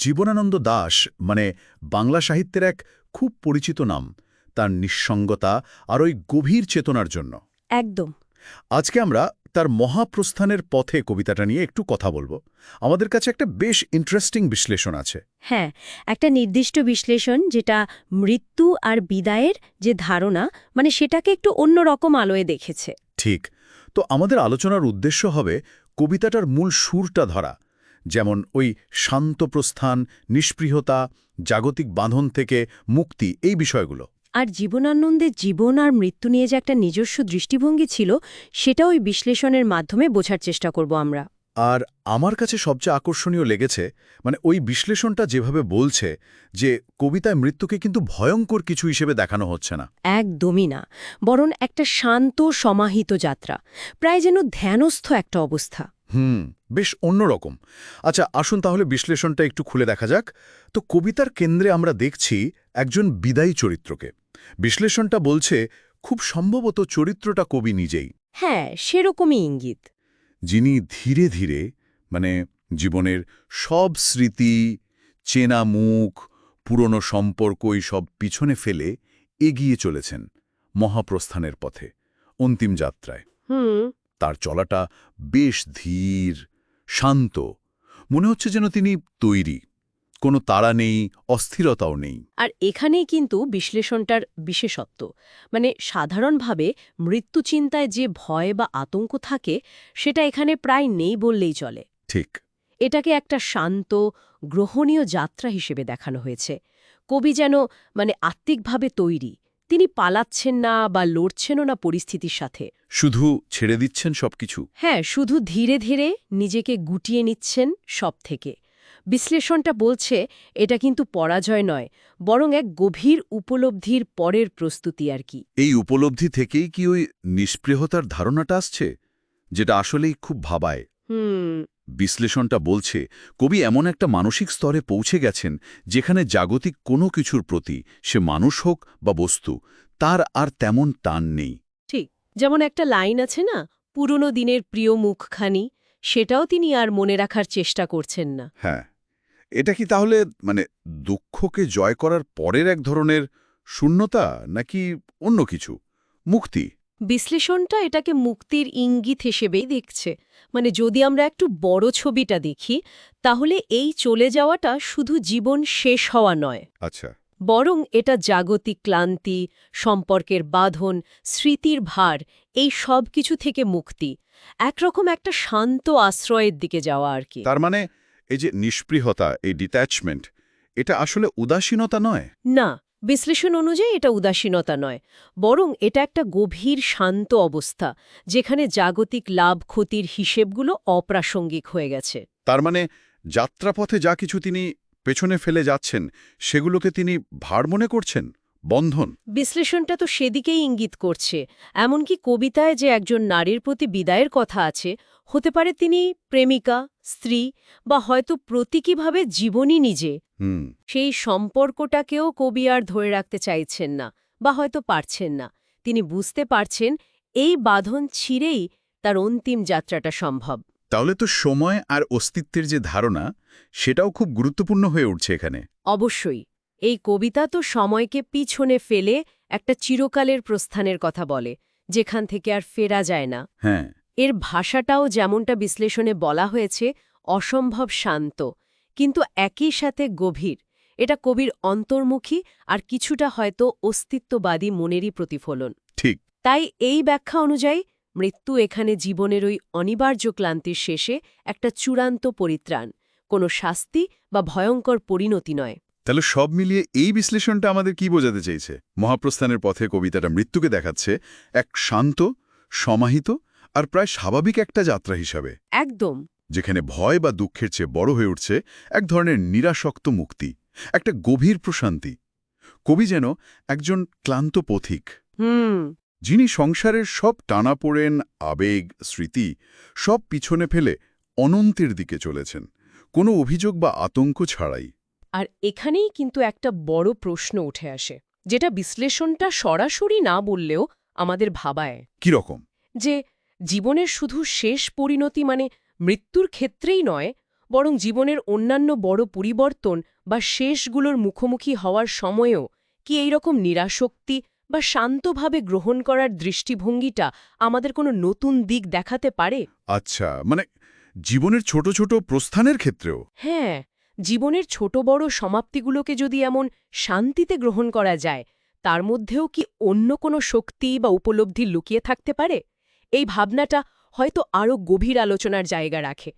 জীবনানন্দ দাশ মানে বাংলা সাহিত্যের এক খুব পরিচিত নাম, তার নিঃসঙ্গতা আর ওই গভীর চেতনার জন্য। একদম। আজকে আমরা তার মহাপ্রস্থানের পথে কবিতাটা নিয়ে একটু কথা বলবো। আমাদের কাছে একটা বেশ ইন্টারেস্টিং বিশ্লেষণ আছে। হ্যাঁ, একটা নির্দিষ্ট বিশ্লেষণ যেটা মৃত্যু আর বিদায়ের যে ধারণা সেটাকে একটু অন্যরকম আলোয় দেখেছে। ঠিক। তো আমাদের আলোচনার উদ্দেশ্য হবে কবিতাটার মূল সুরটা ধরা, যেমন ওই শান্ত প্রস্থান, নিষ্পৃহতা, জাগতিক বাঁধন থেকে মুক্তি, এই বিষয়গুলো। আর জীবনানন্দের জীবন আর মৃত্যু নিয়ে যে একটা নিজস্ব দৃষ্টিভঙ্গি ছিল, সেটা ওই বিশ্লেষণের মাধ্যমে বোঝার চেষ্টা করব আমরা। আর আমার কাছে সবচেয়ে আকর্ষণীয় লেগেছে ওই বিশ্লেষণটা যেভাবে বলছে যে কবিতায় মৃত্যুকে কিন্তু ভয়ঙ্কর কিছু হিসেবে দেখানো হচ্ছে না। একদমই না, বরং একটা শান্ত সমাহিত যাত্রা, প্রায় যেন ধ্যানস্থ একটা অবস্থা। বেশ অন্যরকম। আচ্ছা, আসুন তাহলে বিশ্লেষণটা একটু খুলে দেখা যাক। তো কবিতার কেন্দ্রে আমরা দেখছি একজন বিদায়ী চরিত্রকে। বিশ্লেষণটা বলছে খুব সম্ভবত চরিত্রটা কবি নিজেই। হ্যাঁ, সেরকমই ইঙ্গিত। যিনি ধীরে ধীরে জীবনের সব স্মৃতি, চেনা মুখ, পুরনো সম্পর্কই সব পিছনে ফেলে এগিয়ে চলেছেন মহাপ্রস্থানের পথে, অন্তিম যাত্রায়। তার চলাটা বেশ ধীর, শান্ত। মনে হচ্ছে যেন তিনি তৈরি, কোনো তাড়া নেই, অস্থিরতাও নেই। আর এখানেই কিন্তু বিশ্লেষণটার বিশেষত্ব। সাধারণভাবে মৃত্যু চিন্তায় যে ভয় বা আতঙ্ক থাকে, সেটা এখানে প্রায় নেই বললেই চলে। ঠিক। এটাকে একটা শান্ত, গ্রহণীয় যাত্রা হিসেবে দেখানো হয়েছে। কবি যেন আত্মিকভাবে তৈরি। তিনি পালাচ্ছেন না বা লড়ছেনও না পরিস্থিতির সাথে। শুধু ছেড়ে দিচ্ছেন সবকিছু। হ্যাঁ, শুধু ধীরে ধীরে নিজেকে গুটিয়ে নিচ্ছেন সব থেকে। বিশ্লেষণটা বলছে এটা কিন্তু পরাজয় নয়, বরং এক গভীর উপলব্ধির পরের প্রস্তুতি আর কি। এই উপলব্ধি থেকেই কি ওই নিষ্পৃহতার ধারণাটা আসছে, যেটা আসলেই খুব ভাবায়? বিশ্লেষণটা বলছে কবি এমন একটা মানসিক স্তরে পৌঁছে গেছেন যেখানে জাগতিক কোনো কিছুর প্রতি, সে মানুষ হোক বা বস্তু, তার আর তেমন টান নেই। ঠিক, যেমন একটা লাইন আছে না, পুরনো দিনের প্রিয় মুখখানি, সেটাও তিনি আর মনে রাখার চেষ্টা করছেন না। হ্যাঁ, এটা কি তাহলে দুঃখকে জয় করার পরের এক ধরনের শূন্যতা, নাকি অন্য কিছু, মুক্তি? বিশ্লেষণটা এটাকে মুক্তির ইঙ্গিত হিসেবেই দেখছে। যদি আমরা একটু বড় ছবিটা দেখি, তাহলে এই চলে যাওয়াটা শুধু জীবন শেষ হওয়া নয়, আচ্ছা। বরং এটা জাগতিক ক্লান্তি, সম্পর্কের বাঁধন, স্মৃতির ভার, এই সব কিছু থেকে মুক্তি, একরকম একটা শান্ত আশ্রয়ের দিকে যাওয়া আর কি। তার এই যে নিষ্পৃহতা, এই ডিট্যাচমেন্ট, এটা আসলে উদাসীনতা নয়? না, বিশ্লেষণ অনুযায়ী এটা উদাসীনতা নয়, বরং এটা একটা গভীর শান্ত অবস্থা, যেখানে জাগতিক লাভ ক্ষতির হিসেবগুলো অপ্রাসঙ্গিক হয়ে গেছে। তার যাত্রাপথে যা কিছু তিনি পেছনে ফেলে যাচ্ছেন, সেগুলোকে তিনি ভার মনে করছেন, বন্ধন। বিশ্লেষণটা তো সেদিকেই ইঙ্গিত করছে। এমনকি কবিতায় যে একজন নারীর প্রতি বিদায়ের কথা আছে, হতে পারে তিনি প্রেমিকা, স্ত্রী, বা হয়তো প্রতীকীভাবে জীবনই নিজে। সেই সম্পর্কটাকেও কবি আর ধরে রাখতে চাইছেন না, বা হয়তো পারছেন না। তিনি বুঝতে পারছেন এই বাঁধন ছিঁড়েই তার অন্তিম যাত্রাটা সম্ভব। তাহলে তো সময় আর অস্তিত্বের যে ধারণা, সেটাও খুব গুরুত্বপূর্ণ হয়ে উঠছে এখানে। অবশ্যই। এই কবিতা তো সময়কে পিছনে ফেলে একটা চিরকালের প্রস্থানের কথা বলে, যেখান থেকে আর ফেরা যায় না। হ্যাঁ। এর ভাষাটাও যেমনটা বিশ্লেষণে বলা হয়েছে, অসম্ভব শান্ত, কিন্তু একই সাথে গভীর। এটা কবির অন্তর্মুখী আর কিছুটা হয়তো অস্তিত্ববাদী মনেরই প্রতিফলন। ঠিক। তাই এই ব্যাখ্যা অনুযায়ী মৃত্যু এখানে জীবনের ওই অনিবার্য ক্লান্তির শেষে একটা চূড়ান্ত পরিত্রাণ, কোনো শাস্তি বা ভয়ঙ্কর পরিণতি নয়। তাহলে সব মিলিয়ে এই বিশ্লেষণটা আমাদের কি বোঝাতে চাইছে? মহাপ্রস্থানের পথে কবিতাটা মৃত্যুকে দেখাচ্ছে এক শান্ত, সমাহিত আর প্রায় স্বাভাবিক একটা যাত্রা হিসাবে। একদম। যেখানে ভয় বা দুঃখের চেয়ে বড় হয়ে উঠছে এক ধরনের নিরাসক্ত মুক্তি, একটা গভীর প্রশান্তি। কবি যেন একজন ক্লান্ত পথিক, যিনি সংসারের সব টানাপোড়েন, আবেগ, স্মৃতি সব পিছনে ফেলে অনন্তের দিকে চলেছেন, কোনো অভিযোগ বা আতঙ্ক ছাড়াই। আর এখানেই কিন্তু একটা বড় প্রশ্ন উঠে আসে, যেটা বিশ্লেষণটা সরাসরি না বললেও আমাদের ভাবায়। কিরকম? যে জীবনের শুধু শেষ পরিণতি মৃত্যুর ক্ষেত্রেই নয়, বরং জীবনের অন্যান্য বড় পরিবর্তন বা শেষগুলোর মুখোমুখি হওয়ার সময়েও কি এইরকম নিরাসক্তি বা শান্তভাবে গ্রহণ করার দৃষ্টিভঙ্গিটা আমাদের কোনো নতুন দিক দেখাতে পারে? আচ্ছা, মানে জীবনের ছোট ছোট প্রস্থানের ক্ষেত্রেও? হ্যাঁ, জীবনের ছোট বড় সমাপ্তিগুলোকে যদি এমন শান্তিতে গ্রহণ করা যায়, তার মধ্যেও কি অন্য কোনো শক্তি বা উপলব্ধি লুকিয়ে থাকতে পারে? এই ভাবনাটা হয়তো আরও গভীর আলোচনার জায়গা রাখে।